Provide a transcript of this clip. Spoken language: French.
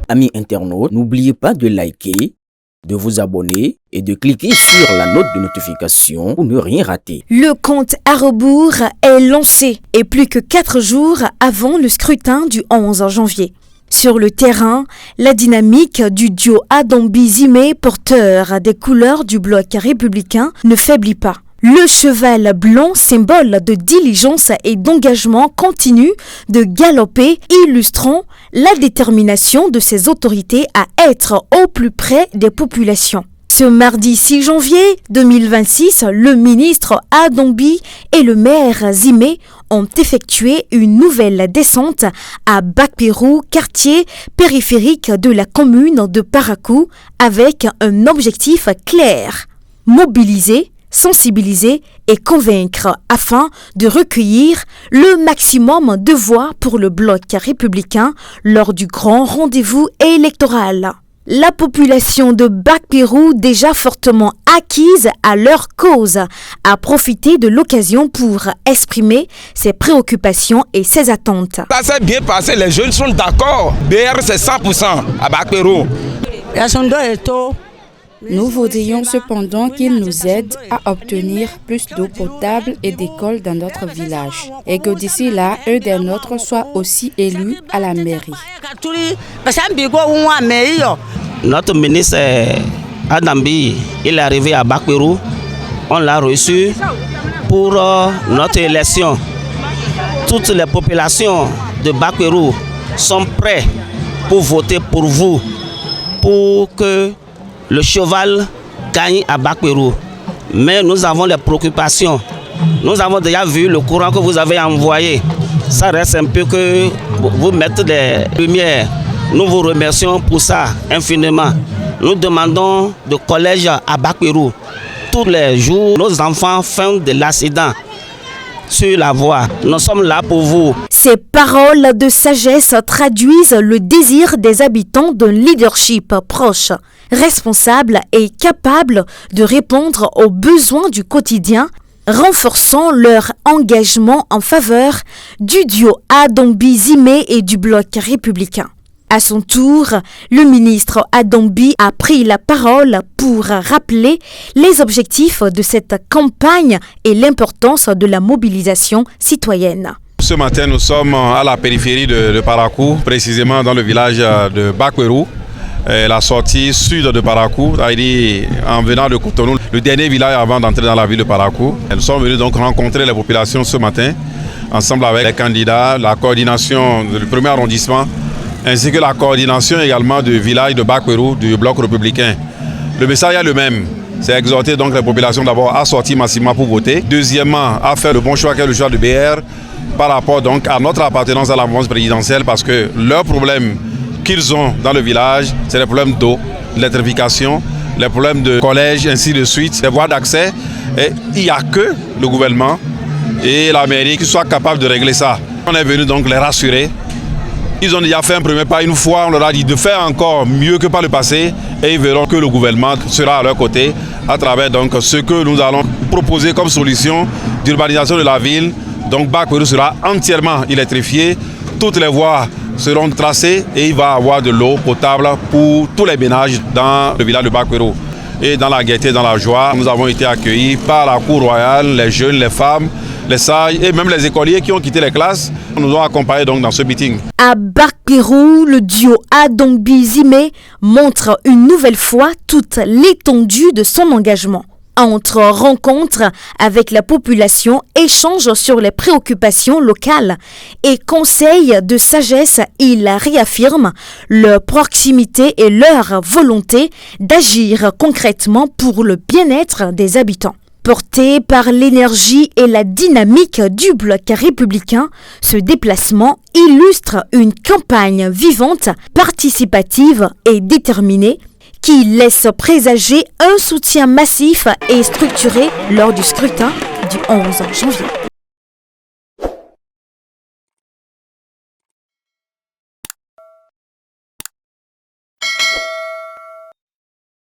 Amis internautes, n'oubliez pas de liker, de vous abonner et de cliquer sur la note de notification pour ne rien rater. Le compte à rebours est lancé et plus que 4 jours avant le scrutin du 11 janvier. Sur le terrain, la dynamique du duo Adombi-Zimé, porteur des couleurs du bloc républicain, ne faiblit pas. Le cheval blanc, symbole de diligence et d'engagement, continue de galoper, illustrant la détermination de ses autorités à être au plus près des populations. Ce mardi 6 janvier 2026, le ministre Adombi et le maire Zimé ont effectué une nouvelle descente à Bakpérou, quartier périphérique de la commune de Parakou, avec un objectif clair: mobiliser, sensibiliser et convaincre afin de recueillir le maximum de voix pour le bloc républicain lors du grand rendez-vous électoral. La population de Bakpérou, déjà fortement acquise à leur cause, a profité de l'occasion pour exprimer ses préoccupations et ses attentes. Ça s'est bien passé, les jeunes sont d'accord. BR c'est 100% à Bakpérou. Nous voudrions cependant qu'ils nous aident à obtenir plus d'eau potable et d'écoles dans notre village, et que d'ici là, un des nôtres soit aussi élu à la mairie. Notre ministre Adombi, il est arrivé à Bakpérou. On l'a reçu pour notre élection. Toutes les populations de Bakpérou sont prêtes pour voter pour vous, pour que le cheval gagne à Bakpérou. Mais nous avons des préoccupations. Nous avons déjà vu le courant que vous avez envoyé. Ça reste un peu que vous mettez des lumières. Nous vous remercions pour ça infiniment. Nous demandons de collège à Bakpérou. Tous les jours, nos enfants font de l'accident sur la voie. Nous sommes là pour vous. Ces paroles de sagesse traduisent le désir des habitants d'un leadership proche, responsable et capable de répondre aux besoins du quotidien, renforçant leur engagement en faveur du duo Adombi-Zimé et du bloc républicain. À son tour, le ministre Adombi a pris la parole pour rappeler les objectifs de cette campagne et l'importance de la mobilisation citoyenne. Ce matin, nous sommes à la périphérie de Parakou, précisément dans le village de Bakpérou, la sortie sud de Parakou, c'est-à-dire en venant de Cotonou, le dernier village avant d'entrer dans la ville de Parakou. Nous sommes venus donc rencontrer les populations ce matin, ensemble avec les candidats, la coordination du premier arrondissement, ainsi que la coordination également du village de Bakpérou, du bloc républicain. Le message est le même, c'est exhorter donc les populations d'abord à sortir massivement pour voter. Deuxièmement, à faire le bon choix qui est le choix de BR par rapport donc à notre appartenance à la mouvance présidentielle, parce que leurs problèmes qu'ils ont dans le village, c'est les problèmes d'eau, l'électrification, les problèmes de collège, ainsi de suite, les voies d'accès. Et il n'y a que le gouvernement et la mairie qui soient capables de régler ça. On est venu donc les rassurer. Ils ont déjà fait un premier pas une fois, on leur a dit de faire encore mieux que par le passé et ils verront que le gouvernement sera à leur côté à travers donc ce que nous allons proposer comme solution d'urbanisation de la ville. Donc Bakpérou sera entièrement électrifié, toutes les voies seront tracées et il va y avoir de l'eau potable pour tous les ménages dans le village de Bakpérou. Et dans la gaieté, dans la joie, nous avons été accueillis par la cour royale, les jeunes, les femmes, les sages et même les écoliers qui ont quitté les classes nous ont accompagnés donc dans ce meeting. À Bakpérou, le duo Adombi-Zimé montre une nouvelle fois toute l'étendue de son engagement. Entre rencontres avec la population, échanges sur les préoccupations locales et conseils de sagesse, ils réaffirment leur proximité et leur volonté d'agir concrètement pour le bien-être des habitants. Porté par l'énergie et la dynamique du bloc républicain, ce déplacement illustre une campagne vivante, participative et déterminée qui laisse présager un soutien massif et structuré lors du scrutin du 11 janvier.